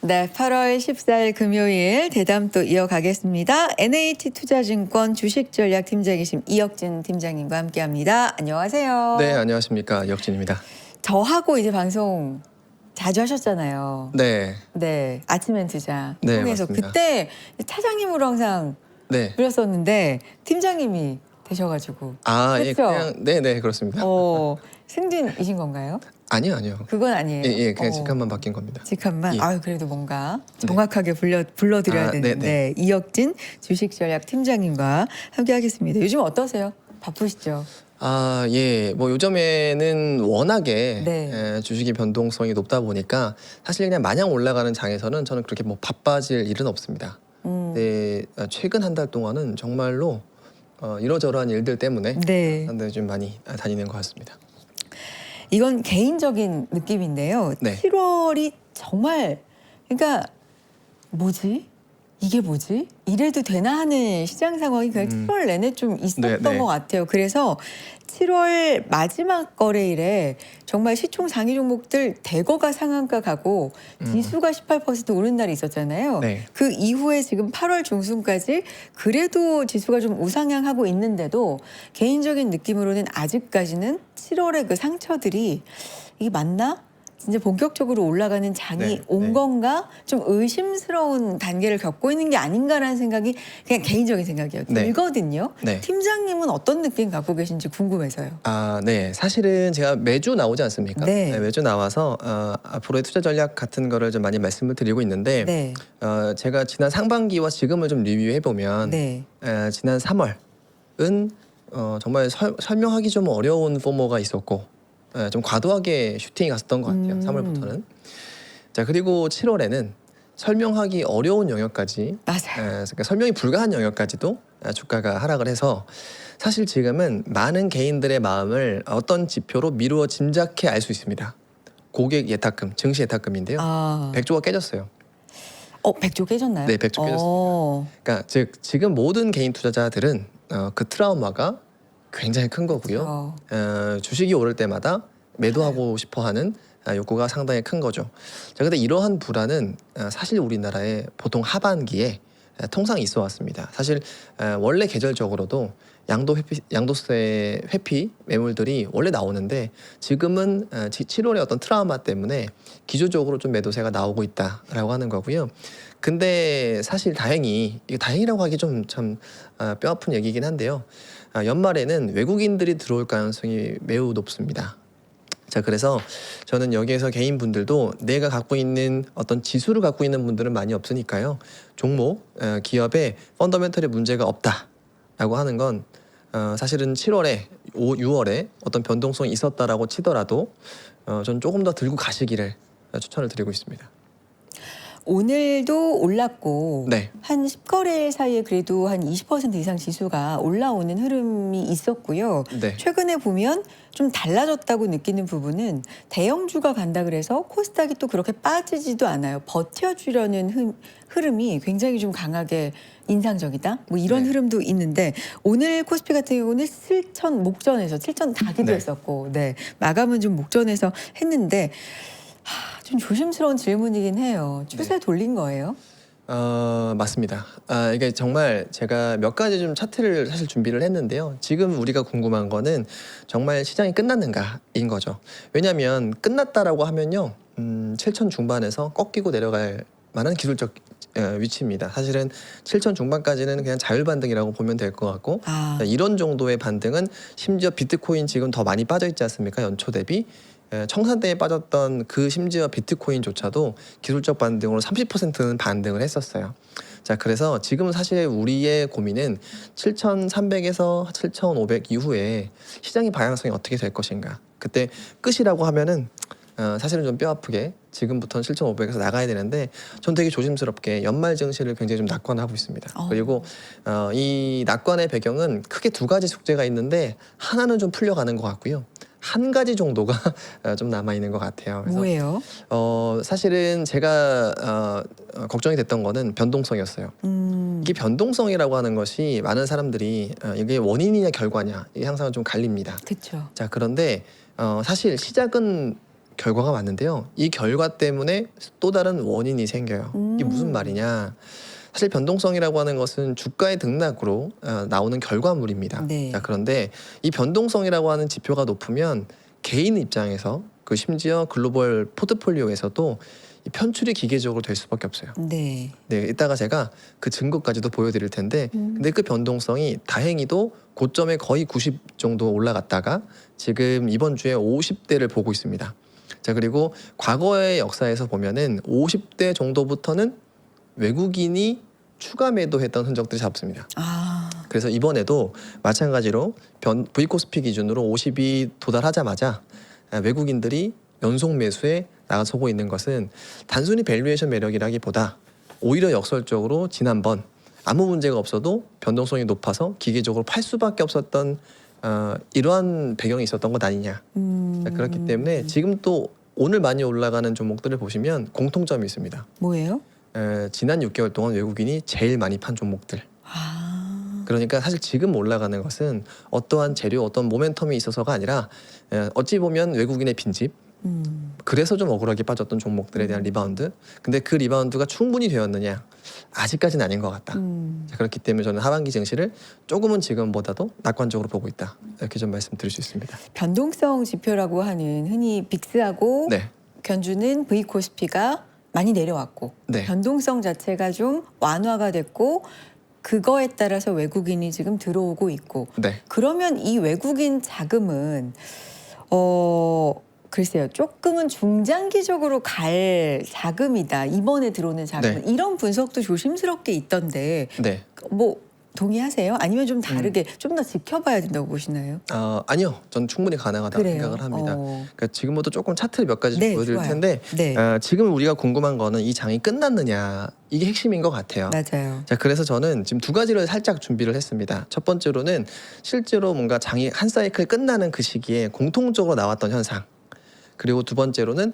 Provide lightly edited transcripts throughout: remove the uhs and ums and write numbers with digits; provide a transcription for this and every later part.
네, 8월 14일 금요일 대담 또 이어가겠습니다. NH투자증권 주식전략팀장이신 이혁진 팀장님과 함께합니다. 안녕하세요. 네, 안녕하십니까. 이혁진입니다. 저하고 이제 방송 자주 하셨잖아요. 네, 네, 아침엔 투자 네, 통해서 맞습니다. 그때 차장님으로 항상 네. 불렸었는데 팀장님이 되셔가지고 예, 그렇죠? 그냥 네, 그렇습니다. 승진이신 건가요? 아니요. 그건 아니에요. 예, 그냥 직함만 바뀐 겁니다. 직함만. 예. 그래도 뭔가 정확하게 불러드려야 되는데 네. 이혁진 주식전략 팀장님과 함께하겠습니다. 요즘 어떠세요? 바쁘시죠? 예, 뭐 요즘에는 워낙에 네. 주식의 변동성이 높다 보니까 사실 그냥 마냥 올라가는 장에서는 저는 그렇게 뭐 바빠질 일은 없습니다. 네, 최근 한 달 동안은 정말로 이러저러한 일들 때문에 네. 사람들이 좀 많이 다니는 것 같습니다. 이건 개인적인 느낌인데요. 네. 7월이 정말 그러니까 뭐지? 이게 뭐지? 이래도 되나 하는 시장 상황이 그냥 7월 내내 좀 있었던 네. 것 같아요. 그래서 7월 마지막 거래일에 정말 시총 상위 종목들 대거가 상한가 가고 지수가 18% 오른 날이 있었잖아요. 네. 그 이후에 지금 8월 중순까지 그래도 지수가 좀 우상향하고 있는데도 개인적인 느낌으로는 아직까지는 7월의 그 상처들이 이게 맞나? 진짜 본격적으로 올라가는 장이 온 건가? 좀 의심스러운 단계를 겪고 있는 게 아닌가라는 생각이 그냥 개인적인 생각이에요. 네. 들거든요. 네. 팀장님은 어떤 느낌 갖고 계신지 궁금해서요. 네. 사실은 제가 매주 나오지 않습니까? 네. 매주 나와서 앞으로의 투자 전략 같은 거를 좀 많이 말씀을 드리고 있는데 네. 제가 지난 상반기와 지금을 좀 리뷰해 보면 네. 지난 3월은 정말 설명하기 좀 어려운 포모가 있었고 좀 과도하게 슈팅이 갔었던 것 같아요. 3월부터는. 자, 그리고 7월에는 설명하기 어려운 영역까지 맞아요. 그러니까 설명이 불가한 영역까지도 주가가 하락을 해서 사실 지금은 많은 개인들의 마음을 어떤 지표로 미루어 짐작해 알 수 있습니다. 고객 예탁금, 증시 예탁금인데요. 100조가 깨졌어요. 100조 깨졌나요? 네, 100조 깨졌습니다. 그러니까 즉 지금 모든 개인 투자자들은 그 트라우마가 굉장히 큰 거고요. 주식이 오를 때마다 매도하고 싶어하는 욕구가 상당히 큰 거죠. 자, 근데 이러한 불안은 사실 우리나라의 보통 하반기에 통상 있어 왔습니다. 사실 원래 계절적으로도 양도세 회피 매물들이 원래 나오는데 지금은 7월의 어떤 트라우마 때문에 기조적으로 좀 매도세가 나오고 있다라고 하는 거고요. 근데 사실 이거 다행이라고 하기 좀 참 뼈아픈 얘기긴 한데요. 연말에는 외국인들이 들어올 가능성이 매우 높습니다. 자, 그래서 저는 여기에서 개인분들도 내가 갖고 있는 어떤 지수를 갖고 있는 분들은 많이 없으니까요. 종목, 기업에 펀더멘털의 문제가 없다라고 하는 건 사실은 7월에 6월에 어떤 변동성이 있었다라고 치더라도 전 조금 더 들고 가시기를 추천을 드리고 있습니다. 오늘도 올랐고 네. 한 10거래일 사이에 그래도 한 20% 이상 지수가 올라오는 흐름이 있었고요. 네. 최근에 보면 좀 달라졌다고 느끼는 부분은 대형주가 간다 그래서 코스닥이 또 그렇게 빠지지도 않아요. 버텨주려는 흐름이 굉장히 좀 강하게 인상적이다. 뭐 이런 네. 흐름도 있는데 오늘 코스피 같은 경우는 7천 목전에서 7천 다기도 네. 했었고 마감은 좀 목전에서 했는데 좀 조심스러운 질문이긴 해요. 추세 돌린 거예요? 맞습니다. 이게 정말 제가 몇 가지 좀 차트를 사실 준비를 했는데요. 지금 우리가 궁금한 거는 정말 시장이 끝났는가인 거죠. 왜냐하면 끝났다라고 하면요, 7천 중반에서 꺾이고 내려갈 만한 기술적 위치입니다. 사실은 7천 중반까지는 그냥 자율 반등이라고 보면 될 것 같고 이런 정도의 반등은 심지어 비트코인 지금 더 많이 빠져 있지 않습니까? 연초 대비. 청산대에 빠졌던 그 심지어 비트코인조차도 기술적 반등으로 30%는 반등을 했었어요. 자, 그래서 지금 사실 우리의 고민은 7,300에서 7,500 이후에 시장의 방향성이 어떻게 될 것인가. 그때 끝이라고 하면은 사실은 좀 뼈아프게 지금부터는 7,500에서 나가야 되는데 전 되게 조심스럽게 연말 증시를 굉장히 좀 낙관하고 있습니다. 그리고 이 낙관의 배경은 크게 두 가지 숙제가 있는데 하나는 좀 풀려가는 것 같고요. 한 가지 정도가 좀 남아 있는 것 같아요. 그래서 뭐예요? 사실은 제가 걱정이 됐던 거는 변동성이었어요. 이게 변동성이라고 하는 것이 많은 사람들이 이게 원인이냐 결과냐 이게 항상 좀 갈립니다. 그렇죠. 자, 그런데 사실 시작은 결과가 맞는데요. 이 결과 때문에 또 다른 원인이 생겨요. 이게 무슨 말이냐? 사실 변동성이라고 하는 것은 주가의 등락으로 나오는 결과물입니다. 네. 자, 그런데 이 변동성이라고 하는 지표가 높으면 개인 입장에서 그 심지어 글로벌 포트폴리오에서도 이 편출이 기계적으로 될 수밖에 없어요. 네. 네, 이따가 제가 그 증거까지도 보여드릴 텐데, 근데 그 변동성이 다행히도 고점에 거의 90 정도 올라갔다가 지금 이번 주에 50대를 보고 있습니다. 자, 그리고 과거의 역사에서 보면은 50대 정도부터는 외국인이 추가 매도했던 흔적들이 잡습니다. 아, 그래서 이번에도 마찬가지로 V코스피 기준으로 50이 도달하자마자 외국인들이 연속 매수에 나서고 있는 것은 단순히 밸류에이션 매력이라기보다 오히려 역설적으로 지난번 아무 문제가 없어도 변동성이 높아서 기계적으로 팔 수밖에 없었던 이러한 배경이 있었던 것 아니냐. 자, 그렇기 때문에 지금 또 오늘 많이 올라가는 종목들을 보시면 공통점이 있습니다. 뭐예요? 지난 6개월 동안 외국인이 제일 많이 판 종목들. 아, 그러니까 사실 지금 올라가는 것은 어떠한 재료, 어떤 모멘텀이 있어서가 아니라 어찌 보면 외국인의 빈집, 그래서 좀 억울하게 빠졌던 종목들에 대한 리바운드. 근데 그 리바운드가 충분히 되었느냐? 아직까지는 아닌 것 같다. 자, 그렇기 때문에 저는 하반기 증시를 조금은 지금보다도 낙관적으로 보고 있다. 이렇게 좀 말씀드릴 수 있습니다. 변동성 지표라고 하는 흔히 빅스하고 네, 견주는 V코스피가 많이 내려왔고 네. 변동성 자체가 좀 완화가 됐고 그거에 따라서 외국인이 지금 들어오고 있고 네. 그러면 이 외국인 자금은 글쎄요 조금은 중장기적으로 갈 자금이다 이번에 들어오는 자금은 이런 분석도 조심스럽게 있던데 네. 뭐 동의하세요? 아니면 좀 다르게 좀 더 지켜봐야 된다고 보시나요? 아니요, 저는 충분히 가능하다고 그래요? 생각을 합니다. 그러니까 지금부터 조금 차트를 몇 가지 네, 보여드릴 좋아요. 텐데 네. 지금 우리가 궁금한 거는 이 장이 끝났느냐, 이게 핵심인 것 같아요. 맞아요. 자, 그래서 저는 지금 두 가지를 살짝 준비를 했습니다. 첫 번째로는 실제로 뭔가 장이 한 사이클 끝나는 그 시기에 공통적으로 나왔던 현상. 그리고 두 번째로는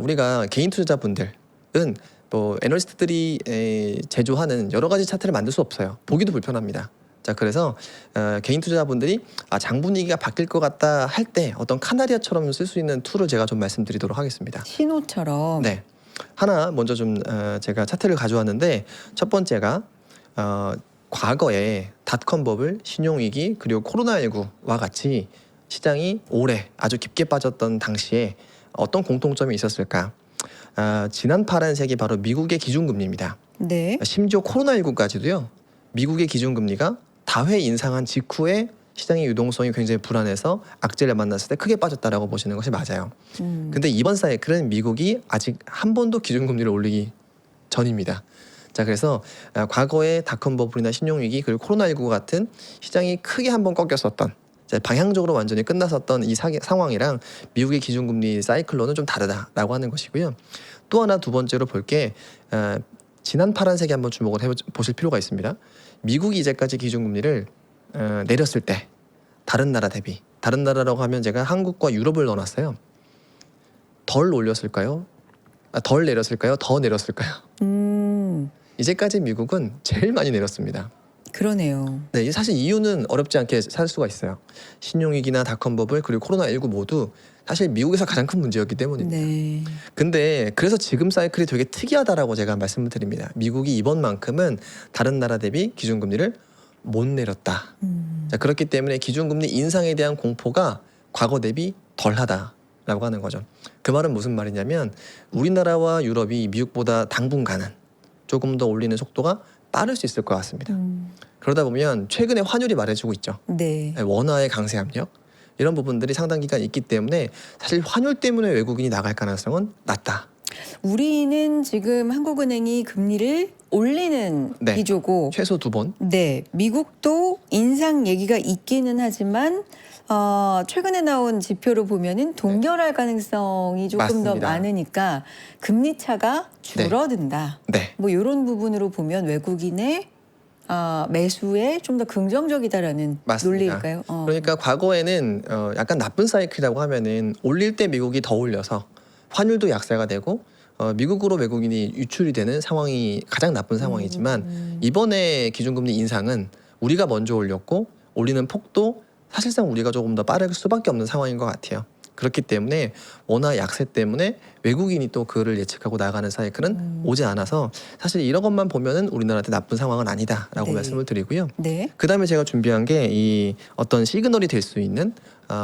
우리가 개인 투자자분들은 뭐 애널리스트들이 제조하는 여러 가지 차트를 만들 수 없어요. 보기도 불편합니다. 자, 그래서 개인 투자자분들이 장 분위기가 바뀔 것 같다 할 때 어떤 카나리아처럼 쓸 수 있는 툴을 제가 좀 말씀드리도록 하겠습니다. 신호처럼. 네, 하나 먼저 좀 제가 차트를 가져왔는데 첫 번째가 과거에 닷컴 버블, 신용위기 그리고 코로나19와 같이 시장이 올해 아주 깊게 빠졌던 당시에 어떤 공통점이 있었을까? 지난 파란색이 바로 미국의 기준금리입니다. 네. 심지어 코로나19까지도요. 미국의 기준금리가 다회 인상한 직후에 시장의 유동성이 굉장히 불안해서 악재를 만났을 때 크게 빠졌다라고 보시는 것이 맞아요. 근데 이번 사이클은 미국이 아직 한 번도 기준금리를 올리기 전입니다. 자, 그래서 과거에 닷컴 버블이나 신용위기 그리고 코로나19 같은 시장이 크게 한번 꺾였었던 방향적으로 완전히 끝났었던 이 상황이랑 미국의 기준금리 사이클론은 좀 다르다라고 하는 것이고요. 또 하나 두 번째로 볼 게 지난 파란색에 한번 주목을 해보실 필요가 있습니다. 미국이 이제까지 기준금리를 내렸을 때 다른 나라 대비, 다른 나라라고 하면 제가 한국과 유럽을 넣어놨어요. 덜 올렸을까요? 덜 내렸을까요? 더 내렸을까요? 이제까지 미국은 제일 많이 내렸습니다. 그러네요. 네, 사실 이유는 어렵지 않게 살 수가 있어요. 신용위기나 닷컴 버블 그리고 코로나19 모두 사실 미국에서 가장 큰 문제였기 때문입니다. 네. 근데 그래서 지금 사이클이 되게 특이하다라고 제가 말씀을 드립니다. 미국이 이번만큼은 다른 나라 대비 기준금리를 못 내렸다. 자, 그렇기 때문에 기준금리 인상에 대한 공포가 과거 대비 덜하다라고 하는 거죠. 그 말은 무슨 말이냐면 우리나라와 유럽이 미국보다 당분간은 조금 더 올리는 속도가 빠를 수 있을 것 같습니다. 그러다 보면 최근에 환율이 말해주고 있죠. 네. 원화의 강세 압력 이런 부분들이 상당 기간 있기 때문에 사실 환율 때문에 외국인이 나갈 가능성은 낮다. 우리는 지금 한국은행이 금리를 올리는 네. 기조고, 최소 2번. 네, 미국도 인상 얘기가 있기는 하지만 최근에 나온 지표로 보면은 동결할 가능성이 조금 더 맞습니다. 많으니까 금리 차가 줄어든다. 네. 뭐 이런 부분으로 보면 외국인의 매수에 좀 더 긍정적이다라는 맞습니다. 논리일까요? 그러니까 과거에는 약간 나쁜 사이클이라고 하면은 올릴 때 미국이 더 올려서 환율도 약세가 되고 미국으로 외국인이 유출이 되는 상황이 가장 나쁜 상황이지만 이번에 기준금리 인상은 우리가 먼저 올렸고 올리는 폭도 사실상 우리가 조금 더 빠를 수밖에 없는 상황인 것 같아요. 그렇기 때문에 워낙 약세 때문에 외국인이 또 그를 예측하고 나가는 사이클은 오지 않아서 사실 이런 것만 보면은 우리나라한테 나쁜 상황은 아니다라고 네. 말씀을 드리고요. 네. 그다음에 제가 준비한 게 이 어떤 시그널이 될 수 있는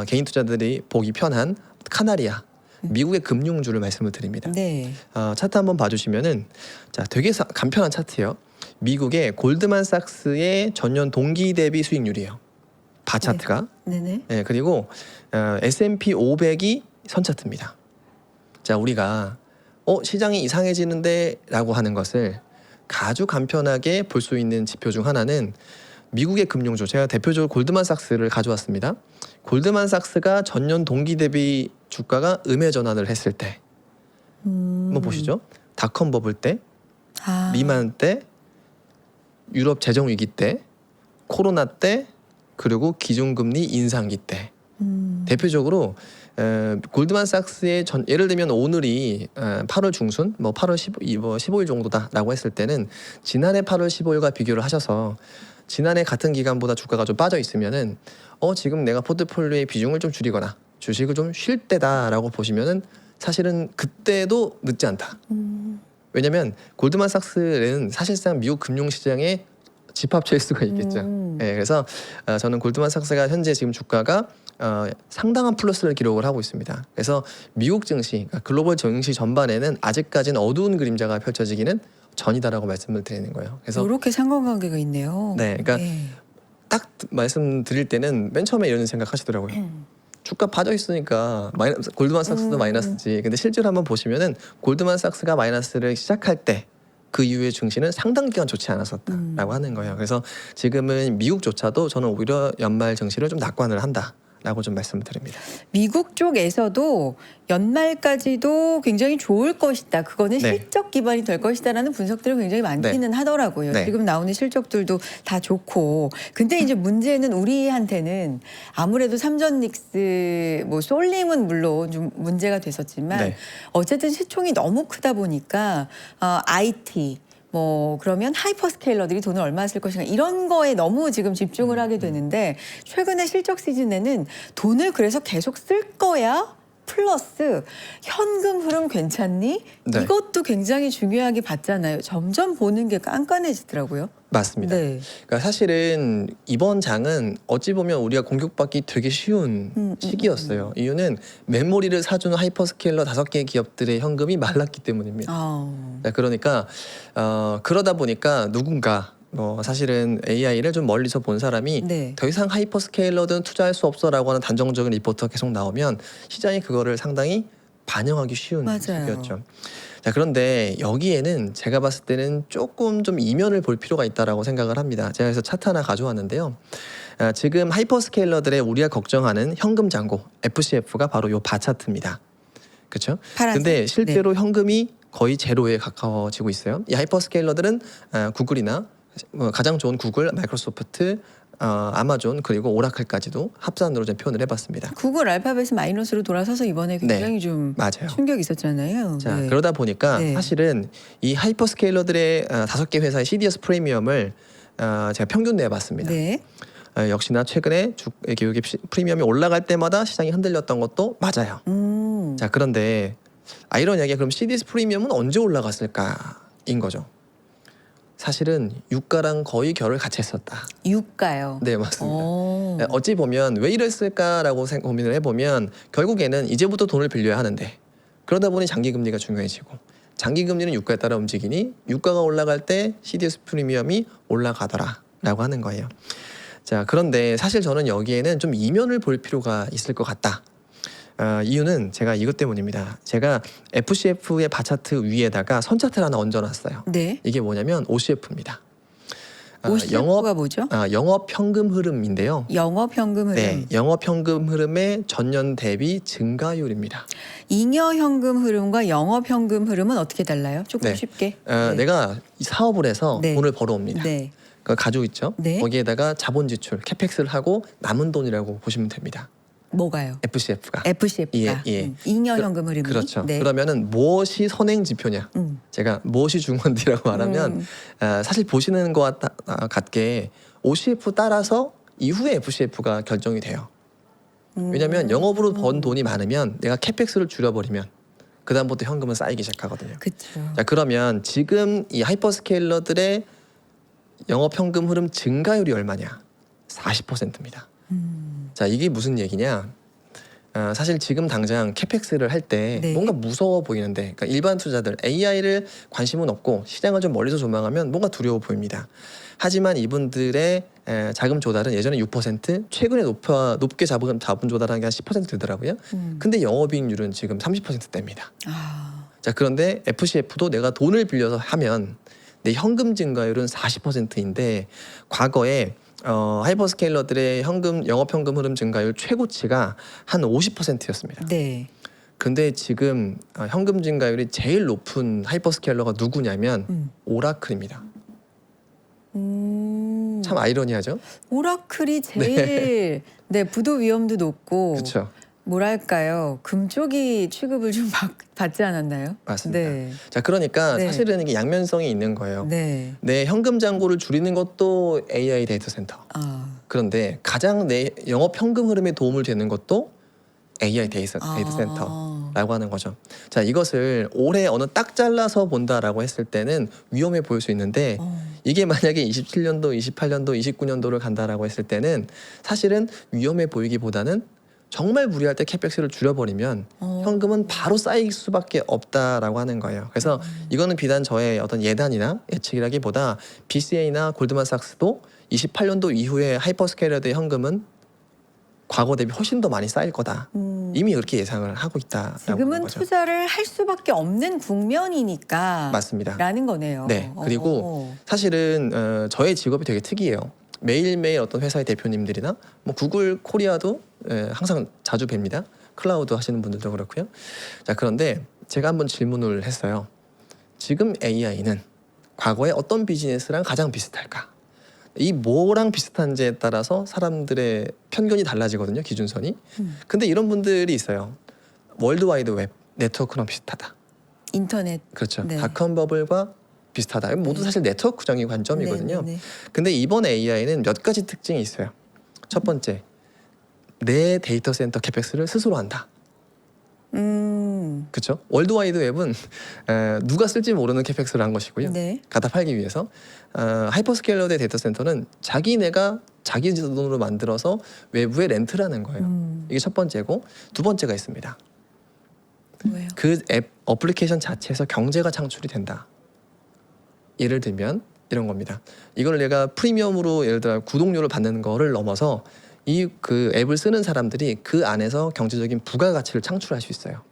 개인 투자들이 보기 편한 카나리아 미국의 금융주를 말씀을 드립니다. 네. 차트 한번 봐주시면은 자 되게 간편한 차트예요. 미국의 골드만삭스의 전년 동기 대비 수익률이에요. 바 차트가. 네네. 네, 그리고 S&P 500이 선 차트입니다. 자 우리가 시장이 이상해지는데라고 하는 것을 아주 간편하게 볼 수 있는 지표 중 하나는 미국의 금융주, 제가 대표적으로 골드만삭스를 가져왔습니다. 골드만삭스가 전년 동기 대비 주가가 음의 전환을 했을 때 한번 보시죠. 닷컴 버블 때, 리만 때, 유럽 재정 위기 때, 코로나 때, 그리고 기준금리 인상기 때 대표적으로 골드만삭스의 예를 들면 오늘이 8월 중순, 8월 15일 정도다라고 했을 때는 지난해 8월 15일과 비교를 하셔서 지난해 같은 기간보다 주가가 좀 빠져 있으면은 지금 내가 포트폴리오의 비중을 좀 줄이거나 주식을 좀 쉴 때다라고 보시면은 사실은 그때도 늦지 않다. 왜냐하면 골드만삭스는 사실상 미국 금융시장의 집합체일 수가 있겠죠. 네, 그래서 저는 골드만삭스가 현재 지금 주가가 상당한 플러스를 기록을 하고 있습니다. 그래서 미국 증시, 그러니까 글로벌 증시 전반에는 아직까지는 어두운 그림자가 펼쳐지기는 전이다라고 말씀을 드리는 거예요. 그래서 이렇게 상관관계가 있네요. 네, 그러니까 딱 말씀드릴 때는 맨 처음에 이런 생각하시더라고요. 주가 빠져 있으니까 골드만삭스도 마이너스지. 근데 실제로 한번 보시면은 골드만삭스가 마이너스를 시작할 때 그 이후에 증시는 상당 기간 좋지 않았었다라고 하는 거예요. 그래서 지금은 미국조차도 저는 오히려 연말 증시를 좀 낙관을 한다라고 좀 말씀을 드립니다. 미국 쪽에서도 연말까지도 굉장히 좋을 것이다. 그거는 네. 실적 기반이 될 것이다라는 분석들이 굉장히 많기는 하더라고요. 네. 지금 나오는 실적들도 다 좋고. 근데 이제 문제는 우리한테는 아무래도 삼전닉스 솔림은 물론 좀 문제가 됐었지만 네. 어쨌든 시총이 너무 크다 보니까 IT 그러면 하이퍼스케일러들이 돈을 얼마 쓸 것인가 이런 거에 너무 지금 집중을 하게 되는데 최근에 실적 시즌에는 돈을 그래서 계속 쓸 거야? 플러스 현금 흐름 괜찮니? 네. 이것도 굉장히 중요하게 봤잖아요. 점점 보는 게 깐깐해지더라고요. 맞습니다. 네. 그러니까 사실은 이번 장은 어찌 보면 우리가 공격받기 되게 쉬운 시기였어요. 이유는 메모리를 사주는 하이퍼스케일러 5개 기업들의 현금이 말랐기 때문입니다. 그러니까 그러다 보니까 누군가 사실은 AI를 좀 멀리서 본 사람이 네. 더 이상 하이퍼스케일러들은 투자할 수 없어라고 하는 단정적인 리포트가 계속 나오면 시장이 그거를 상당히 반영하기 쉬운 시기였죠. 자, 그런데 여기에는 제가 봤을 때는 조금 좀 이면을 볼 필요가 있다라고 생각을 합니다. 제가 그래서 차트 하나 가져왔는데요. 지금 하이퍼스케일러들의 우리가 걱정하는 현금 잔고 FCF가 바로 요 바 차트입니다. 그렇죠? 근데 실제로 현금이 거의 제로에 가까워지고 있어요. 이 하이퍼스케일러들은 구글이나 가장 좋은 구글, 마이크로소프트, 아마존 그리고 오라클까지도 합산으로 좀 표현을 해봤습니다. 구글 알파벳이 마이너스로 돌아서서 이번에 굉장히 좀 맞아요. 충격이 있었잖아요. 자, 그러다 보니까 사실은 이 하이퍼스케일러들의 5개 회사의 CDS 프리미엄을 제가 평균 내봤습니다. 네. 역시나 최근에 교육의 프리미엄이 올라갈 때마다 시장이 흔들렸던 것도 맞아요. 자, 그런데 아이러니하게 그럼 CDS 프리미엄은 언제 올라갔을까인 거죠. 사실은 유가랑 거의 결을 같이 했었다. 유가요? 네, 맞습니다. 어찌 보면 왜 이랬을까라고 고민을 해보면 결국에는 이제부터 돈을 빌려야 하는데 그러다 보니 장기금리가 중요해지고 장기금리는 유가에 따라 움직이니 유가가 올라갈 때 CDS 프리미엄이 올라가더라라고 하는 거예요. 자, 그런데 사실 저는 여기에는 좀 이면을 볼 필요가 있을 것 같다. 이유는 제가 이것 때문입니다. 제가 FCF의 바차트 위에다가 선차트를 하나 얹어놨어요. 네. 이게 뭐냐면 OCF입니다. OCF가 뭐죠? 영업 현금 흐름인데요. 영업 현금 흐름. 네, 영업 현금 흐름의 전년 대비 증가율입니다. 잉여 현금 흐름과 영업 현금 흐름은 어떻게 달라요? 조금 쉽게. 내가 사업을 해서 돈을 벌어옵니다. 네. 그거 가지고 있죠. 거기에다가 자본 지출, 캐펙스를 하고 남은 돈이라고 보시면 됩니다. 뭐가요? FCF가. FCF가. 예. 잉여 현금 흐름이. 그렇죠. 그러면은 무엇이 선행 지표냐? 제가 무엇이 중요한지라고 말하면 사실 보시는 것과 같게 OCF 따라서 이후에 FCF가 결정이 돼요. 왜냐하면 영업으로 번 돈이 많으면 내가 캐펙스를 줄여버리면 그 다음부터 현금은 쌓이기 시작하거든요. 그렇죠. 자, 그러면 지금 이 하이퍼스케일러들의 영업 현금 흐름 증가율이 얼마냐? 40%입니다. 자, 이게 무슨 얘기냐? 사실 지금 당장 캐펙스를 할 때 네. 뭔가 무서워 보이는데, 그러니까 일반 투자들 AI를 관심은 없고 시장을 좀 멀리서 조망하면 뭔가 두려워 보입니다. 하지만 이분들의 자금 조달은 예전에 6%, 최근에 높게 자본 조달하는 게 한 10% 되더라고요. 근데 영업이익률은 지금 30%대입니다. 아, 자, 그런데 FCF도 내가 돈을 빌려서 하면 내 현금 증가율은 40%인데 과거에 하이퍼스케일러들의 영업 현금 흐름 증가율 최고치가 한 50%였습니다. 네. 근데 지금 현금 증가율이 제일 높은 하이퍼스케일러가 누구냐면 오라클입니다. 참 아이러니하죠? 오라클이 제일 네, 부도 위험도 높고 그렇죠. 뭐랄까요? 금쪽이 취급을 좀 받지 않았나요? 맞습니다. 네. 자, 그러니까 네. 사실은 이게 양면성이 있는 거예요. 네. 내 현금 잔고를 줄이는 것도 AI 데이터 센터. 아. 그런데 가장 내 영업 현금 흐름에 도움을 주는 것도 AI 데이터 센터라고 하는 거죠. 자, 이것을 올해 어느 딱 잘라서 본다라고 했을 때는 위험해 보일 수 있는데 이게 만약에 27년도, 28년도, 29년도를 간다라고 했을 때는 사실은 위험해 보이기보다는 정말 무리할 때 캐펙스를 줄여버리면 현금은 바로 쌓일 수밖에 없다라고 하는 거예요. 그래서 이거는 비단 저의 어떤 예단이나 예측이라기보다 BCA나 골드만삭스도 28년도 이후에 하이퍼스케일러들의 현금은 과거 대비 훨씬 더 많이 쌓일 거다. 이미 그렇게 예상을 하고 있다라고 하는 지금은 거죠. 투자를 할 수밖에 없는 국면이니까 맞습니다. 라는 거네요. 네, 그리고 사실은 저의 직업이 되게 특이해요. 매일매일 어떤 회사의 대표님들이나 뭐 구글 코리아도 항상 자주 뵙니다. 클라우드 하시는 분들도 그렇고요. 자, 그런데 제가 한번 질문을 했어요. 지금 AI는 과거에 어떤 비즈니스랑 가장 비슷할까? 이 뭐랑 비슷한지에 따라서 사람들의 편견이 달라지거든요. 기준선이. 근데 이런 분들이 있어요. 월드와이드 웹 네트워크랑 비슷하다. 인터넷. 그렇죠. 네. 닷컴 버블과 비슷하다. 모두 사실 네트워크적인 관점이거든요. 네. 근데 이번 AI는 몇 가지 특징이 있어요. 첫 번째, 내 데이터 센터 캐펙스를 스스로 한다. 그렇죠. 월드와이드 웹은 누가 쓸지 모르는 캐펙스를 한 것이고요. 네. 갖다 팔기 위해서. 하이퍼스케일러의 데이터 센터는 자기 돈으로 만들어서 외부에 렌트라는 거예요. 이게 첫 번째고, 두 번째가 있습니다. 뭐예요? 그 어플리케이션 자체에서 경제가 창출이 된다. 예를 들면 이런 겁니다. 이걸 내가 프리미엄으로 예를 들어 구독료를 받는 거를 넘어서 이 그 앱을 쓰는 사람들이 그 안에서 경제적인 부가가치를 창출할 수 있어요.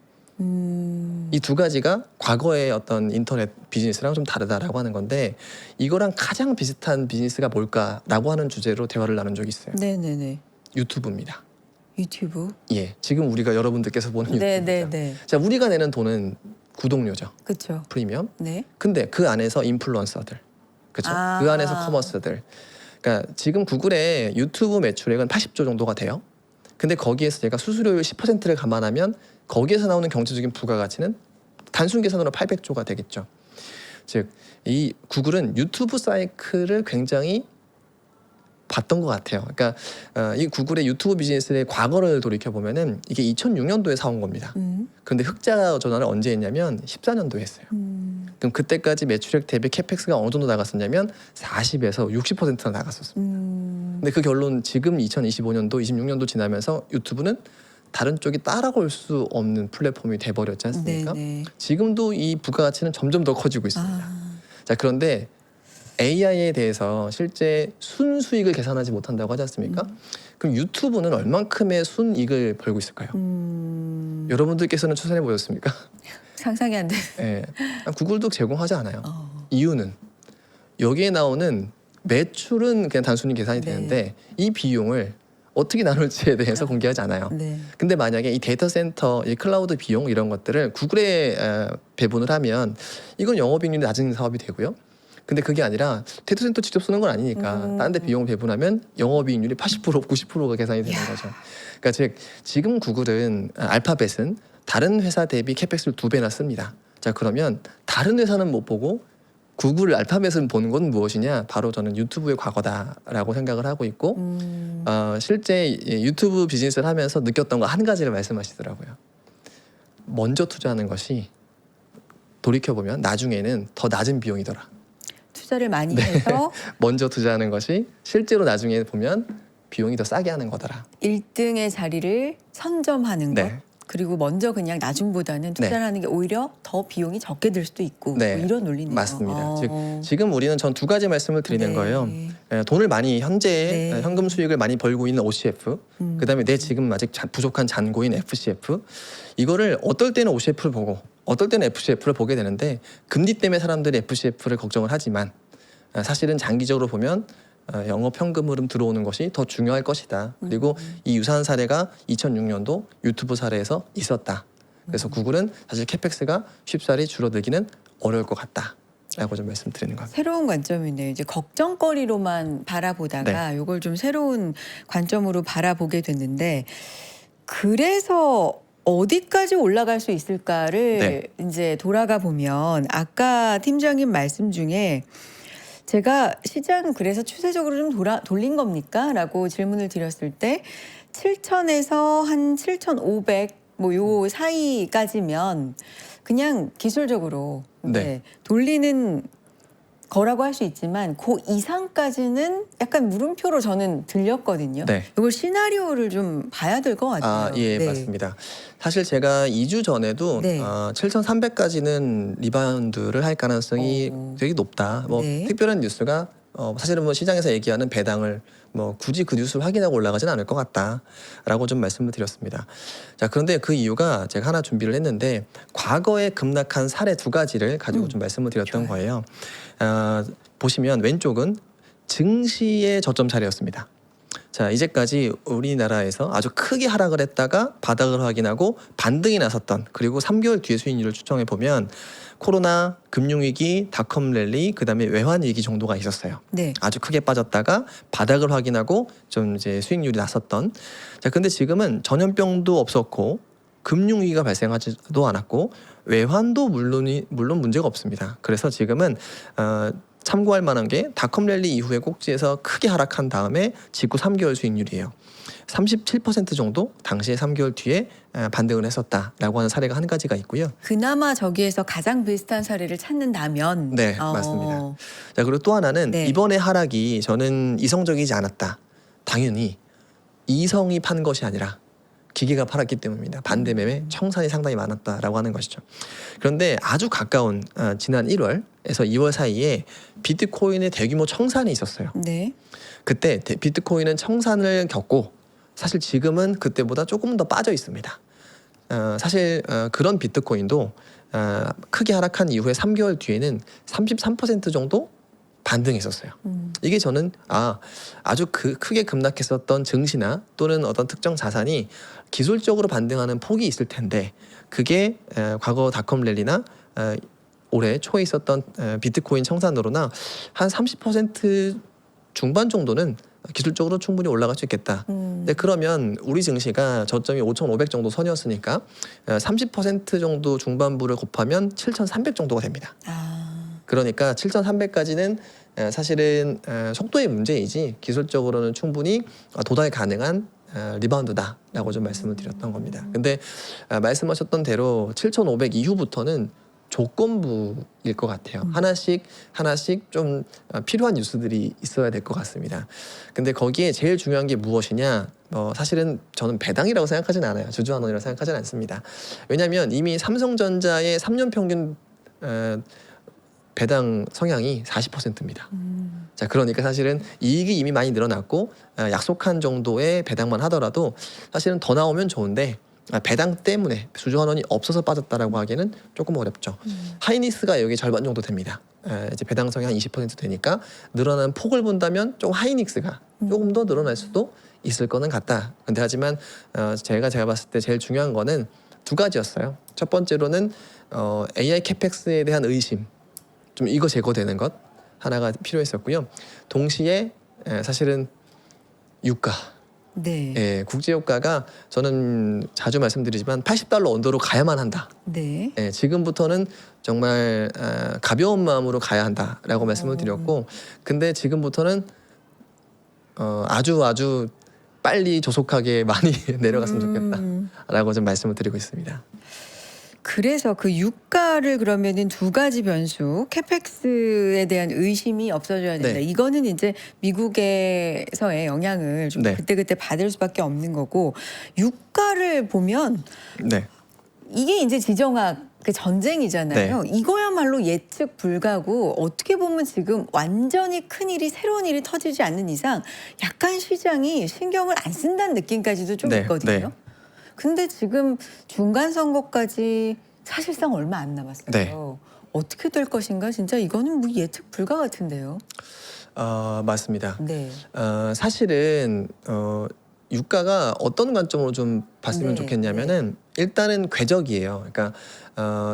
이 두 가지가 과거의 어떤 인터넷 비즈니스랑 좀 다르다라고 하는 건데, 이거랑 가장 비슷한 비즈니스가 뭘까라고 하는 주제로 대화를 나눈 적이 있어요. 네네네. 유튜브입니다. 유튜브. 예, 지금 우리가 여러분들께서 보는 유튜브입니다. 네네네. 자, 우리가 내는 돈은 구독료죠. 그렇죠. 프리미엄. 네. 근데 그 안에서 인플루언서들, 그렇죠? 아. 그 안에서 커머스들. 그러니까 지금 구글의 유튜브 매출액은 80조 정도가 돼요. 근데 거기에서 제가 수수료율 10%를 감안하면 거기에서 나오는 경제적인 부가가치는 단순 계산으로 800조가 되겠죠. 즉, 이 구글은 유튜브 사이클을 굉장히 봤던 것 같아요. 그러니까 이 구글의 유튜브 비즈니스의 과거를 돌이켜 보면은 이게 2006년도에 사온 겁니다. 그런데 흑자 전환을 언제 했냐면 14년도에 했어요. 그럼 그때까지 매출액 대비 캐펙스가 어느 정도 나갔었냐면 40에서 60%나 나갔었습니다. 근데 그 결론 지금 2025년도, 26년도 지나면서 유튜브는 다른 쪽이 따라올 수 없는 플랫폼이 돼버렸지 않습니까? 네네. 지금도 이 부가가치는 점점 더 커지고 있습니다. 자, 그런데 AI에 대해서 실제 순수익을 계산하지 못한다고 하지 않습니까? 그럼 유튜브는 얼만큼의 순이익을 벌고 있을까요? 여러분들께서는 추산해 보셨습니까? 상상이 안 돼. 예, 구글도 제공하지 않아요. 이유는 여기에 나오는 매출은 그냥 단순히 계산이 네. 되는데 이 비용을 어떻게 나눌지에 대해서 공개하지 않아요. 네. 근데 만약에 이 데이터 센터, 이 클라우드 비용 이런 것들을 구글에 배분을 하면 이건 영업이익률이 낮은 사업이 되고요. 근데 그게 아니라 데이터 센터 직접 쓰는 건 아니니까 다른 데 비용을 배분하면 영업이익률이 80%, 90%가 계산이 되는 거죠. 그러니까 즉 지금 구글은 알파벳은 다른 회사 대비 캐펙스를 2배나 씁니다. 자, 그러면 다른 회사는 못 보고 구글 알파벳을 보는 건 무엇이냐? 바로 저는 유튜브의 과거다라고 생각을 하고 있고 실제 유튜브 비즈니스를 하면서 느꼈던 거 한 가지를 말씀하시더라고요. 먼저 투자하는 것이 돌이켜보면 나중에는 더 낮은 비용이더라. 투자를 많이 해서 먼저 투자하는 것이 실제로 나중에 보면 비용이 더 싸게 하는 거더라. 1등의 자리를 선점하는 것. 네. 그리고 먼저 그냥 나중보다는 투자를 하는 게 오히려 더 비용이 적게 들 수도 있고 뭐 이런 논리네요. 맞습니다. 즉 지금 우리는 전 두 가지 말씀을 드리는 거예요. 돈을 많이 현재 현금 수익을 많이 벌고 있는 OCF, 그다음에 내 지금 아직 부족한 잔고인 FCF. 이거를 어떨 때는 OCF를 보고 어떨 때는 FCF를 보게 되는데 금리 때문에 사람들이 FCF를 걱정을 하지만 사실은 장기적으로 보면 영업 현금 흐름 들어오는 것이 더 중요할 것이다. 그리고 이 유사한 사례가 2006년도 유튜브 사례에서 있었다. 그래서 구글은 사실 캐펙스가 쉽사리 줄어들기는 어려울 것 같다라고 좀 말씀드리는 겁니다. 새로운 관점이네요. 이제 걱정거리로만 바라보다가 이걸 좀 새로운 관점으로 바라보게 됐는데 그래서 어디까지 올라갈 수 있을까를 이제 돌아가 보면 아까 팀장님 말씀 중에 제가 시장 그래서 추세적으로 좀 돌린 겁니까? 라고 질문을 드렸을 때 7,000에서 한 7,500 뭐 요 사이까지면 그냥 기술적으로 돌리는 거라고 할 수 있지만 그 이상까지는 약간 물음표로 저는 들렸거든요. 이걸 시나리오를 좀 봐야 될 것 같아요. 맞습니다. 사실 제가 2주 전에도 7,300까지는 리바운드를 할 가능성이 되게 높다. 뭐 특별한 뉴스가 사실은 뭐 시장에서 얘기하는 배당을 뭐 굳이 그 뉴스를 확인하고 올라가지는 않을 것 같다라고 좀 말씀을 드렸습니다. 자, 그런데 그 이유가 제가 하나 준비를 했는데 과거에 급락한 사례 두 가지를 가지고 좀 말씀을 드렸던 거예요. 보시면 왼쪽은 증시의 저점 자리였습니다. 자, 이제까지 우리나라에서 아주 크게 하락을 했다가 바닥을 확인하고 반등이 나섰던, 그리고 3개월 뒤의 수익률을 추정해 보면 코로나, 금융위기, 닷컴 랠리, 그다음에 외환위기 정도가 있었어요. 아주 크게 빠졌다가 바닥을 확인하고 좀 이제 수익률이 났었던. 자, 근데 지금은 전염병도 없었고 금융위기가 발생하지도 않았고 외환도 물론 문제가 없습니다. 그래서 지금은 참고할 만한 게 닷컴 랠리 이후에 꼭지에서 크게 하락한 다음에 직후 3개월 수익률이에요. 37% 정도 당시에 3개월 뒤에 반등을 했었다라고 하는 사례가 한 가지가 있고요. 그나마 저기에서 가장 비슷한 사례를 찾는다면 맞습니다. 자, 그리고 또 하나는 이번에 하락이 저는 이성적이지 않았다. 당연히 이성이 판 것이 아니라 기계가 팔았기 때문입니다. 반대 매매 청산이 상당히 많았다라고 하는 것이죠. 그런데 아주 가까운 지난 1월에서 2월 사이에 비트코인의 대규모 청산이 있었어요. 그때 비트코인은 청산을 겪고 사실 지금은 그때보다 조금 더 빠져 있습니다. 사실 그런 비트코인도 크게 하락한 이후에 3개월 뒤에는 33% 정도 반등했었어요. 이게 저는 아주 크게 급락했었던 증시나 또는 어떤 특정 자산이 기술적으로 반등하는 폭이 있을 텐데 그게 과거 닷컴 랠리나 올해 초에 있었던 비트코인 청산으로나 한 30% 중반 정도는 기술적으로 충분히 올라갈 수 있겠다. 근데 그러면 우리 증시가 저점이 5,500 정도 선이었으니까 30% 정도 중반부를 곱하면 7,300 정도가 됩니다. 그러니까 7,300까지는 사실은 속도의 문제이지 기술적으로는 충분히 도달 가능한 리바운드다라고 좀 말씀을 드렸던 겁니다. 근데 말씀하셨던 대로 7,500 이후부터는 조건부일 것 같아요. 하나씩 좀 필요한 뉴스들이 있어야 될 것 같습니다. 근데 거기에 제일 중요한 게 무엇이냐? 사실은 저는 배당이라고 생각하지는 않아요. 주주환원이라고 생각하지는 않습니다. 왜냐하면 이미 삼성전자의 3년 평균 배당 성향이 40%입니다. 자, 그러니까 사실은 이익이 이미 많이 늘어났고 약속한 정도의 배당만 하더라도 사실은 더 나오면 좋은데 배당 때문에 주주환원이 없어서 빠졌다라고 하기에는 조금 어렵죠. 하이닉스가 여기 절반 정도 됩니다. 이제 배당 성향 20% 되니까 늘어나는 폭을 본다면 좀 하이닉스가 조금 더 늘어날 수도 있을 거는 같다. 근데 하지만 제가 봤을 때 제일 중요한 거는 두 가지였어요. 첫 번째로는 AI 캐펙스에 대한 의심, 좀 이거 제거되는 것 하나가 필요했었고요. 동시에 사실은 유가 네. 예, 국제유가가 저는 자주 말씀드리지만 $80 언더로 가야만 한다. 네. 예, 지금부터는 정말 가벼운 마음으로 가야 한다라고 말씀을 드렸고, 근데 지금부터는 아주 빨리 조속하게 많이 내려갔으면 좋겠다라고 좀 말씀을 드리고 있습니다. 그래서 그 유가를 그러면은 두 가지 변수, 캐펙스에 대한 의심이 없어져야 된다. 네. 이거는 이제 미국에서의 영향을 좀 네. 그때그때 받을 수밖에 없는 거고, 유가를 보면 네. 이게 이제 지정학 그 전쟁이잖아요. 이거야말로 예측 불가고, 어떻게 보면 지금 완전히 큰 일이, 새로운 일이 터지지 않는 이상 약간 시장이 신경을 안 쓴다는 느낌까지도 좀 네, 있거든요. 네. 근데 지금 중간 선거까지 사실상 얼마 안 남았어요. 네. 어떻게 될 것인가, 진짜 이거는 뭐 예측 불가 같은데요. 맞습니다. 네. 사실은 유가가 어떤 관점으로 좀 봤으면 네, 좋겠냐면은 일단은 궤적이에요. 그러니까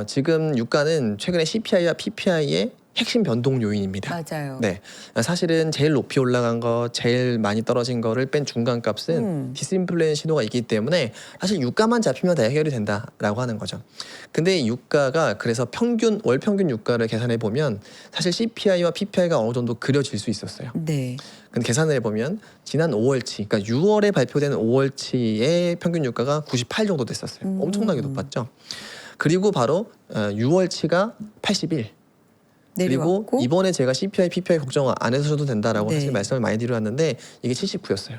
지금 유가는 최근에 CPI와 PPI의 핵심 변동 요인입니다. 맞아요. 네, 사실은 제일 높이 올라간 거, 제일 많이 떨어진 거를 뺀 중간 값은 디스인플레이션 신호가 있기 때문에 사실 유가만 잡히면 다 해결이 된다라고 하는 거죠. 근데 유가가 그래서 월 평균 유가를 계산해 보면 사실 CPI와 PPI가 어느 정도 그려질 수 있었어요. 네. 근데 계산을 해보면 지난 5월치, 그러니까 6월에 발표된 5월치의 평균 유가가 98 정도 됐었어요. 엄청나게 높았죠. 그리고 바로 6월치가 81. 그리고 내려왔고. 이번에 제가 CPI, PPI 걱정 안 해서도 된다라고 네. 사실 말씀을 많이 드려왔는데 이게 79였어요.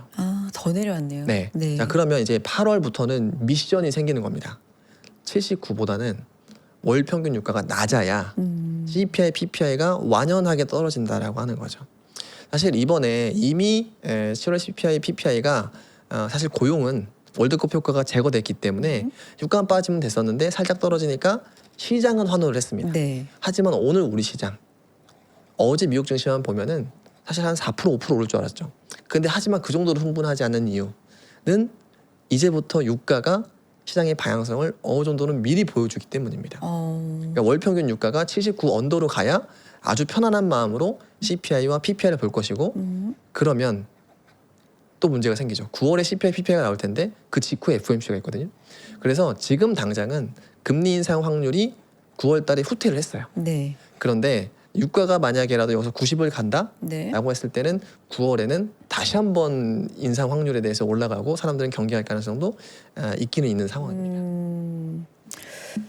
더 내려왔네요. 네. 자, 그러면 이제 8월부터는 미션이 생기는 겁니다. 79보다는 월 평균 유가가 낮아야 CPI, PPI가 완연하게 떨어진다라고 하는 거죠. 사실 이번에 이미 7월 CPI, PPI가 사실 고용은 월드컵 효과가 제거됐기 때문에 유가만 빠지면 됐었는데 살짝 떨어지니까 시장은 환호를 했습니다. 네. 하지만 오늘 우리 시장, 어제 미국 증시만 보면은 사실 한 4%, 5% 오를 줄 알았죠. 근데 하지만 그 정도로 흥분하지 않는 이유는 이제부터 유가가 시장의 방향성을 어느 정도는 미리 보여주기 때문입니다. 그러니까 월 평균 유가가 79 언더로 가야 아주 편안한 마음으로 CPI와 PPI를 볼 것이고, 그러면 또 문제가 생기죠. 9월에 CPI, PPI가 나올 텐데 그 직후에 FOMC가 있거든요. 그래서 지금 당장은 금리 인상 확률이 9월 달에 후퇴를 했어요. 네. 그런데 유가가 만약에라도 여기서 90을 간다? 네. 라고 했을 때는 9월에는 다시 한번 인상 확률에 대해서 올라가고 사람들은 경계할 가능성도 있기는 있는 상황입니다.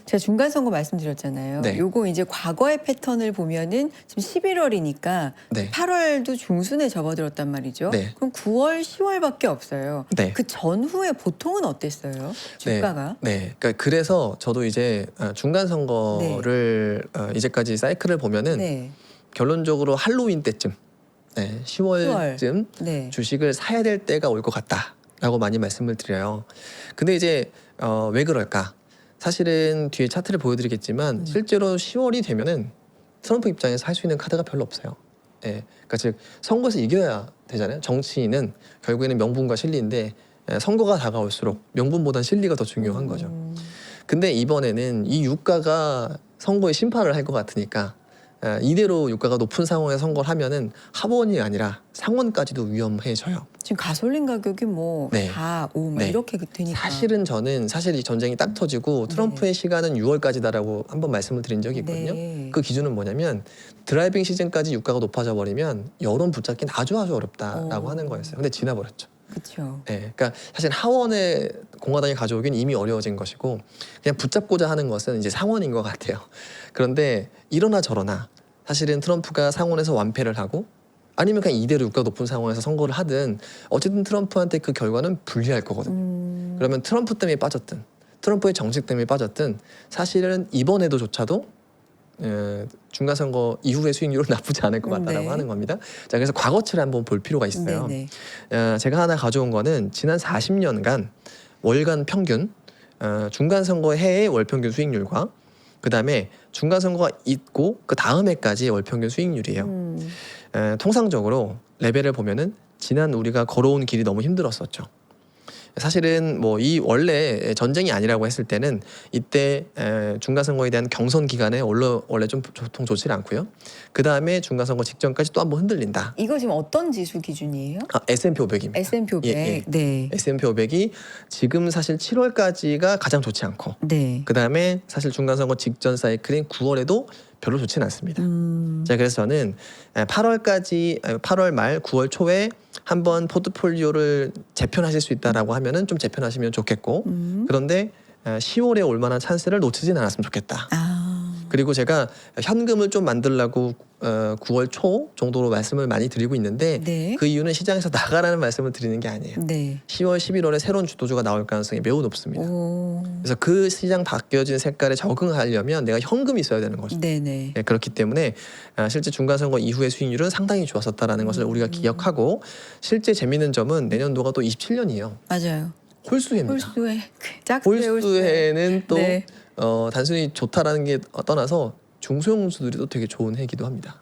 제가 중간 선거 말씀드렸잖아요. 네. 요거 이제 과거의 패턴을 보면은 지금 11월이니까 네. 8월도 중순에 접어들었단 말이죠. 네. 그럼 9월, 10월밖에 없어요. 네. 그 전후에 보통은 어땠어요? 주가가? 네. 그러니까 그래서 저도 이제 중간 선거를 이제까지 사이클을 보면은 네. 결론적으로 할로윈 때쯤, 10월쯤 네. 주식을 사야 될 때가 올 것 같다라고 많이 말씀을 드려요. 근데 이제 왜 그럴까? 사실은 뒤에 차트를 보여드리겠지만 실제로 10월이 되면은 트럼프 입장에서 할 수 있는 카드가 별로 없어요. 그러니까 즉 선거에서 이겨야 되잖아요. 정치인은 결국에는 명분과 실리인데 선거가 다가올수록 명분보단 실리가 더 중요한 거죠. 근데 이번에는 이 유가가 선거에 심판을 할 것 같으니까 이대로 유가가 높은 상황에서 선거를 하면은 하원이 아니라 상원까지도 위험해져요. 지금 가솔린 가격이 뭐 4, 5 막 이렇게 되니까. 사실은 저는 사실 이 전쟁이 딱 터지고 트럼프의 시간은 6월까지다라고 한번 말씀을 드린 적이 있거든요. 그 기준은 뭐냐면 드라이빙 시즌까지 유가가 높아져 버리면 여론 붙잡기는 아주 어렵다라고 하는 거였어요. 근데 지나버렸죠. 그렇죠. 그러니까 사실 하원에 공화당이 가져오긴 이미 어려워진 것이고 그냥 붙잡고자 하는 것은 이제 상원인 것 같아요. 그런데 이러나 저러나 사실은 트럼프가 상원에서 완패를 하고 아니면 그냥 이대로 유가 높은 상황에서 선거를 하든 어쨌든 트럼프한테 그 결과는 불리할 거거든요. 그러면 트럼프 때문에 빠졌든 트럼프의 정책 때문에 빠졌든 사실은 이번에도조차도 중간 선거 이후의 수익률은 나쁘지 않을 것 같다라고 하는 겁니다. 자, 그래서 과거치를 한번 볼 필요가 있어요. 제가 하나 가져온 거는 지난 40년간 월간 평균 중간 선거 해의 월 평균 수익률과 그 다음에 중간 선거가 있고 그 다음 해까지 월 평균 수익률이에요. 통상적으로 레벨을 보면은 지난 우리가 걸어온 길이 너무 힘들었었죠. 사실은 뭐 이 원래 전쟁이 아니라고 했을 때는 이때 중간선거에 대한 경선 기간에 원래 좀 보통 좋지 않고요. 그 다음에 중간선거 직전까지 또 한번 흔들린다. 이거 지금 어떤 지수 기준이에요? S&P 500입니다. S&P 500. 네. S&P 500이 지금 사실 7월까지가 가장 좋지 않고 네. 그 다음에 사실 중간선거 직전 사이클인 9월에도 별로 좋지는 않습니다. 자, 그래서 저는 8월 말 9월 초에 한번 포트폴리오를 재편하실 수 있다라고 하면은 좀 재편하시면 좋겠고 그런데 10월에 올 만한 찬스를 놓치진 않았으면 좋겠다. 그리고 제가 현금을 좀 만들려고 9월 초 정도로 말씀을 많이 드리고 있는데 네. 그 이유는 시장에서 나가라는 말씀을 드리는 게 아니에요. 네. 10월, 11월에 새로운 주도주가 나올 가능성이 매우 높습니다. 오. 그래서 그 시장 바뀌어진 색깔에 적응하려면 내가 현금이 있어야 되는 것이죠. 네네. 네, 그렇기 때문에 실제 중간선거 이후의 수익률은 상당히 좋았었다라는 것을 우리가 기억하고 실제 재미있는 점은 내년도가 또 27년이에요. 맞아요. 홀수해입니다. 홀수해. 짝수해. 홀수해는 또 네. 단순히 좋다라는 게 떠나서 중소형주들이 또 되게 좋은 해기도 합니다.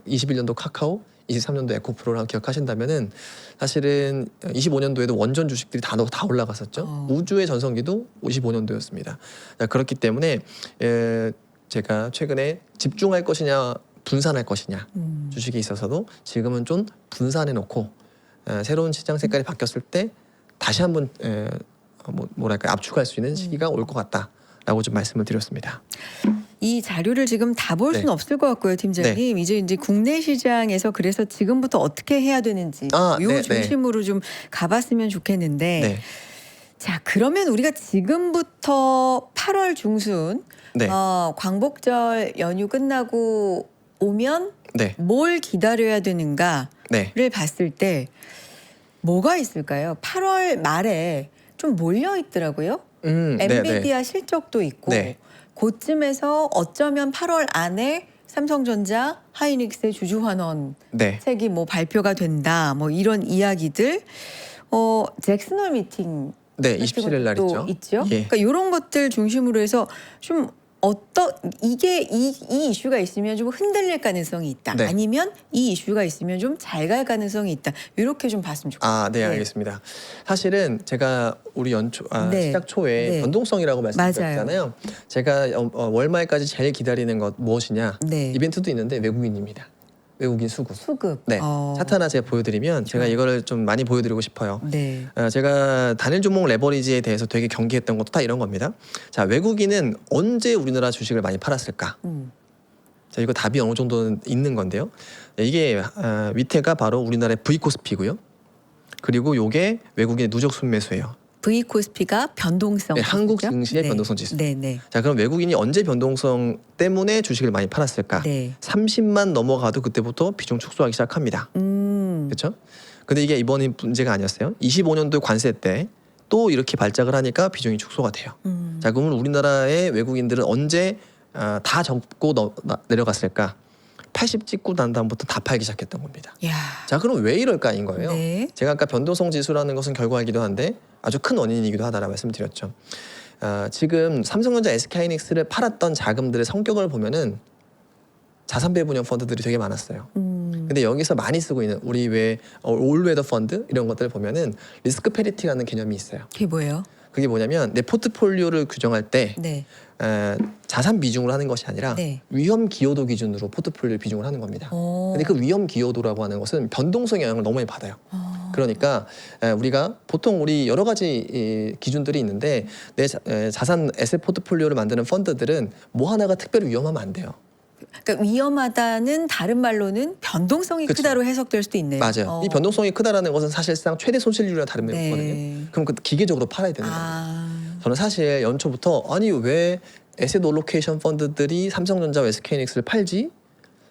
21년도 카카오, 23년도 에코프로랑 기억하신다면은 사실은 25년도에도 원전 주식들이 다 올라갔었죠. 우주의 전성기도 25년도였습니다. 그렇기 때문에 제가 최근에 집중할 것이냐 분산할 것이냐 주식에 있어서도 지금은 좀 분산해 놓고 새로운 시장 색깔이 바뀌었을 때 다시 한번 뭐랄까 압축할 수 있는 시기가 올 것 같다라고 좀 말씀을 드렸습니다. 이 자료를 지금 다 볼 수는 네. 없을 것 같고요, 팀장님. 이제 국내 시장에서 그래서 지금부터 어떻게 해야 되는지 요 네, 중심으로 좀 가봤으면 좋겠는데. 네. 자, 그러면 우리가 지금부터 8월 중순 네. 광복절 연휴 끝나고 오면 네. 뭘 기다려야 되는가를 네. 봤을 때 뭐가 있을까요? 8월 말에 좀 몰려 있더라고요. 엔비디아 실적도 있고 네. 그쯤에서 어쩌면 8월 안에 삼성전자, 하이닉스의 주주 환원 네. 책이 뭐 발표가 된다, 뭐 이런 이야기들. 잭슨홀 미팅 네. 27일 날 있죠. 예. 그러니까 이런 것들 중심으로 해서 좀 이게 이 이슈가 있으면 좀 흔들릴 가능성이 있다. 네. 아니면 이 이슈가 있으면 좀 잘 갈 가능성이 있다. 이렇게 좀 봤으면 좋겠어요. 네, 알겠습니다. 사실은 제가 우리 네. 시작 초에 네. 변동성이라고 말씀드렸잖아요. 제가 월말까지 제일 기다리는 것 무엇이냐? 네. 이벤트도 있는데 외국인입니다. 외국인 수급. 네. 차트 하나 제가 보여드리면 제가 이거를 좀 많이 보여드리고 싶어요. 네. 제가 단일 종목 레버리지에 대해서 되게 경계했던 것도 다 이런 겁니다. 자, 외국인은 언제 우리나라 주식을 많이 팔았을까? 자, 이거 답이 어느 정도는 있는 건데요. 이게 밑에가 바로 우리나라의 V코스피고요. 그리고 요게 외국인의 누적 순매수예요. V코스피가 변동성. 네, 한국 증시의 네. 변동성 지수. 네. 자, 그럼 외국인이 언제 변동성 때문에 주식을 많이 팔았을까? 네. 30만 넘어가도 그때부터 비중 축소하기 시작합니다. 그렇죠? 근데 이게 이번이 문제가 아니었어요. 25년도 관세 때 또 이렇게 발작을 하니까 비중이 축소가 돼요. 자, 그러면 우리나라의 외국인들은 언제 다 접고 내려갔을까? 80 찍고 난 다음부터 다 팔기 시작했던 겁니다. 야. 자, 그럼 왜 이럴까인 거예요. 네. 제가 아까 변동성 지수라는 것은 결과이기도 한데 아주 큰 원인이기도 하다라고 말씀드렸죠. 지금 삼성전자, SK하이닉스를 팔았던 자금들의 성격을 보면은 자산 배분형 펀드들이 되게 많았어요. 근데 여기서 많이 쓰고 있는 우리 왜 올웨더 펀드 이런 것들을 보면은 리스크 페리티라는 개념이 있어요. 그게 뭐예요? 그게 뭐냐면 내 포트폴리오를 규정할 때 네. 자산 비중으로 하는 것이 아니라 네. 위험 기여도 기준으로 포트폴리오를 비중을 하는 겁니다. 근데 그 위험 기여도라고 하는 것은 변동성의 영향을 너무 많이 받아요. 그러니까 우리가 보통 우리 여러 가지 기준들이 있는데 내 자산 에셋 포트폴리오를 만드는 펀드들은 뭐 하나가 특별히 위험하면 안 돼요. 그러니까 위험하다는 다른 말로는 변동성이 그쵸. 크다로 해석될 수도 있네요. 맞아요. 이 변동성이 크다라는 것은 사실상 최대 손실률이랑 다른 거거든요. 그럼 그 기계적으로 팔아야 되는 거예요. 저는 사실 연초부터 아니 왜 에셋 올로케이션 펀드들이 삼성전자와 SK하이닉스를 팔지?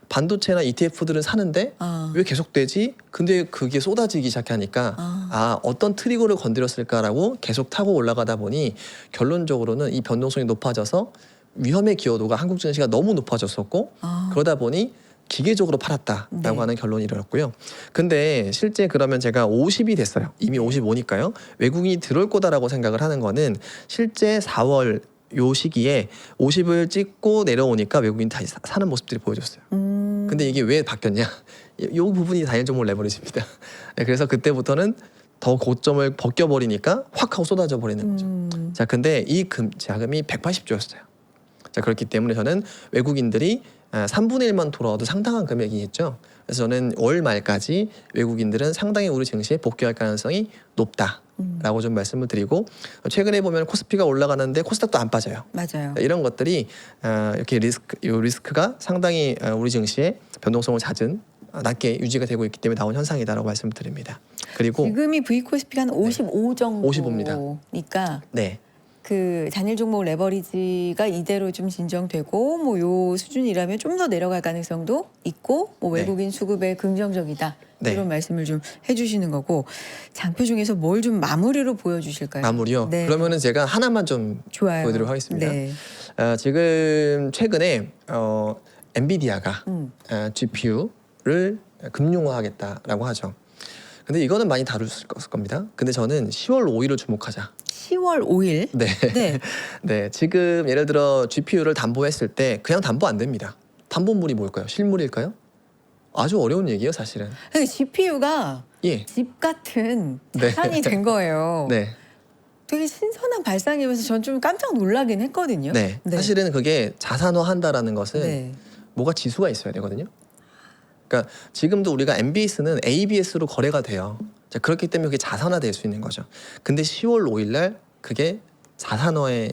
반도체나 ETF들은 사는데 왜 계속되지? 근데 그게 쏟아지기 시작하니까 어떤 트리거를 건드렸을까라고 계속 타고 올라가다 보니 결론적으로는 이 변동성이 높아져서 위험의 기여도가 한국 증시가 너무 높아졌었고 그러다 보니 기계적으로 팔았다라고 하는 결론이 이르렀고요. 근데 실제 그러면 제가 50이 됐어요. 이미 55니까요. 외국인이 들어올 거다라고 생각을 하는 거는 실제 4월 요 시기에 50을 찍고 내려오니까 외국인이 다시 사는 모습들이 보여줬어요. 근데 이게 왜 바뀌었냐? 요 부분이 단일 종목 레버리지입니다. 네, 그래서 그때부터는 더 고점을 벗겨버리니까 확 하고 쏟아져 버리는 거죠. 자, 근데 이 자금이 180조였어요. 자, 그렇기 때문에 저는 외국인들이 3분의 1만 돌아와도 상당한 금액이겠죠. 그래서 저는 월 말까지 외국인들은 상당히 우리 증시에 복귀할 가능성이 높다라고 좀 말씀을 드리고, 최근에 보면 코스피가 올라가는데 코스닥도 안 빠져요. 맞아요. 이런 것들이 이렇게 리스크가 상당히 우리 증시에 변동성을 낮게 유지가 되고 있기 때문에 나온 현상이다라고 말씀을 드립니다. 그리고 지금이 V코스피가 한 55 55입니다. 정도니까 네. 그 단일 종목 레버리지가 이대로 좀 진정되고 뭐 요 수준이라면 좀 더 내려갈 가능성도 있고 뭐 네. 외국인 수급에 긍정적이다. 네. 이런 말씀을 좀 해주시는 거고, 장표 중에서 뭘 좀 마무리로 보여주실까요? 마무리요. 네. 그러면은 제가 하나만 좀 좋아요. 보여드리도록 하겠습니다. 네. 지금 최근에 엔비디아가 GPU를 금융화하겠다라고 하죠. 근데 이거는 많이 다룰 겁니다. 근데 저는 10월 5일을 주목하자. 10월 5일. 네. 네. 네. 지금 예를 들어 GPU를 담보했을 때 그냥 담보 안 됩니다. 담보물이 뭘까요? 실물일까요? 아주 어려운 얘기예요, 사실은. GPU가 예. 집 같은 네. 자산이 된 거예요. 네. 되게 신선한 발상이면서 전 좀 깜짝 놀라긴 했거든요. 네. 사실은 그게 자산화한다라는 것은 네. 뭐가 지수가 있어야 되거든요. 그러니까 지금도 우리가 MBS는 ABS로 거래가 돼요. 자, 그렇기 때문에 그게 자산화될 수 있는 거죠. 근데 10월 5일 날 그게 자산화의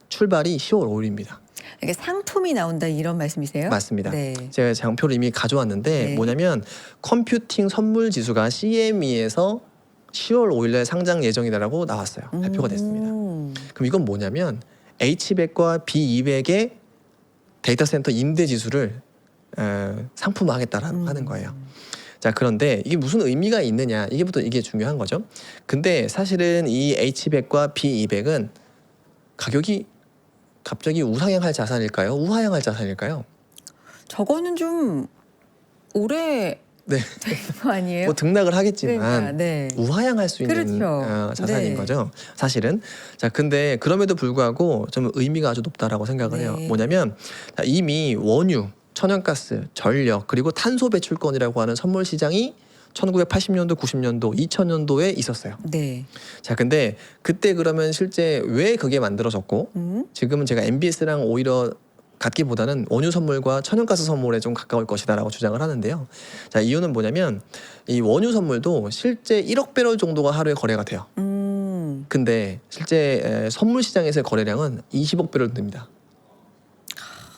출발이 10월 5일입니다. 이게 상품이 나온다 이런 말씀이세요? 맞습니다. 네. 제가 장표를 이미 가져왔는데 네. 뭐냐면 컴퓨팅 선물 지수가 CME에서 10월 5일 날 상장 예정이다라고 나왔어요. 발표가 됐습니다. 그럼 이건 뭐냐면 H100과 B200의 데이터 센터 임대 지수를 상품화하겠다라고 하는 거예요. 자, 그런데 이게 무슨 의미가 있느냐, 이게 중요한 거죠. 근데 사실은 이 H100과 B200은 가격이 갑자기 우상향할 자산일까요? 우하향할 자산일까요? 저거는 좀 오래 네. 된 거 아니에요? 뭐 등락을 하겠지만 그러니까, 네. 우하향할 수 있는 그렇죠. 자산인 네. 거죠, 사실은. 자, 근데 그럼에도 불구하고 좀 의미가 아주 높다라고 생각을 해요. 네. 뭐냐면 이미 원유, 천연가스, 전력, 그리고 탄소 배출권이라고 하는 선물 시장이 1980년도, 90년도, 2000년도에 있었어요. 네. 자, 근데 그때 그러면 실제 왜 그게 만들어졌고 지금은 제가 MBS랑 오히려 같기보다는 원유 선물과 천연가스 선물에 좀 가까울 것이다라고 주장을 하는데요. 자, 이유는 뭐냐면 이 원유 선물도 실제 1억 배럴 정도가 하루에 거래가 돼요. 근데 실제 선물 시장에서의 거래량은 20억 배럴 됩니다.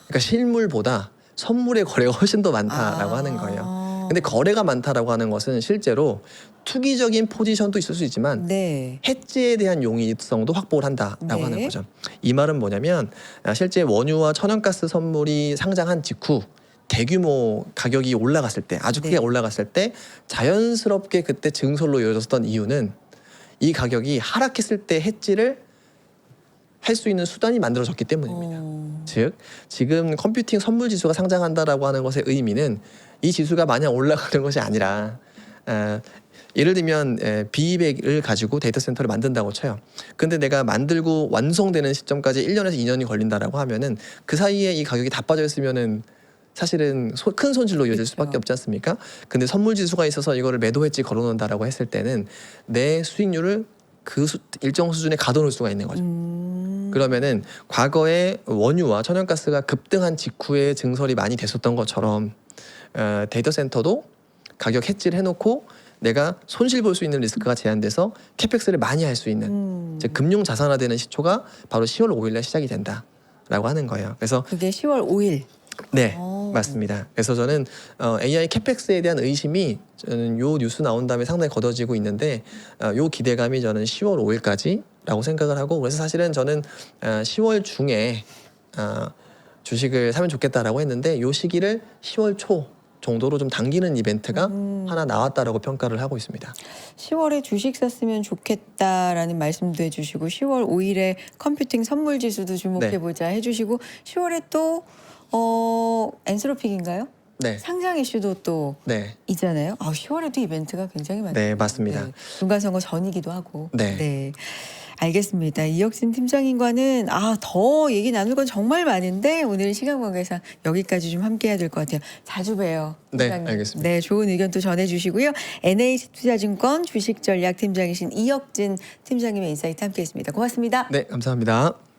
그러니까 실물보다 선물의 거래가 훨씬 더 많다라고 하는 거예요. 근데 거래가 많다라고 하는 것은 실제로 투기적인 포지션도 있을 수 있지만 네. 해지에 대한 용이성도 확보를 한다라고 네. 하는 거죠. 이 말은 뭐냐면 실제 원유와 천연가스 선물이 상장한 직후 대규모 가격이 올라갔을 때, 아주 크게 네. 올라갔을 때 자연스럽게 그때 증설로 이어졌던 이유는 이 가격이 하락했을 때 해지를 할 수 있는 수단이 만들어졌기 때문입니다. 즉 지금 컴퓨팅 선물 지수가 상장한다라고 하는 것의 의미는 이 지수가 마냥 올라가는 것이 아니라 예를 들면 B200을 가지고 데이터 센터를 만든다고 쳐요. 근데 내가 만들고 완성되는 시점까지 1년에서 2년이 걸린다라고 하면은 그 사이에 이 가격이 다 빠져 있으면은 사실은 큰 손실로 이어질 그렇죠. 수밖에 없지 않습니까? 근데 선물 지수가 있어서 이거를 매도 해지 걸어놓는다라고 했을 때는 내 수익률을 일정 수준에 가둬놓을 수가 있는 거죠. 그러면은 과거에 원유와 천연가스가 급등한 직후에 증설이 많이 됐었던 것처럼 데이터 센터도 가격 해지를 해놓고 내가 손실 볼 수 있는 리스크가 제한돼서 캐펙스를 많이 할 수 있는 즉 금융 자산화되는 시초가 바로 10월 5일 날 시작이 된다라고 하는 거예요. 그래서 그게 10월 5일. 네, 맞습니다. 그래서 저는 AI 캐펙스에 대한 의심이 저는 요 뉴스 나온 다음에 상당히 걷어지고 있는데 요 기대감이 저는 10월 5일까지라고 생각을 하고, 그래서 사실은 저는 10월 중에 주식을 사면 좋겠다라고 했는데 요 시기를 10월 초 정도로 좀 당기는 이벤트가 하나 나왔다라고 평가를 하고 있습니다. 10월에 주식 샀으면 좋겠다라는 말씀도 해주시고 10월 5일에 컴퓨팅 선물 지수도 주목해보자 해주시고 10월에 또 엔스로픽인가요? 네, 상장 이슈도 또 네, 있잖아요. 10월에도 이벤트가 굉장히 많죠. 네, 맞습니다. 중간선거 전이기도 하고. 네. 알겠습니다. 이혁진 팀장님과는 더 얘기 나눌 건 정말 많은데 오늘 시간 관계상 여기까지 좀 함께해야 될 것 같아요. 자주 봬요. 네, 팀장님. 알겠습니다. 네, 좋은 의견 또 전해주시고요. NH투자증권 주식전략팀장이신 이혁진 팀장님의 인사이트 함께했습니다. 고맙습니다. 네, 감사합니다.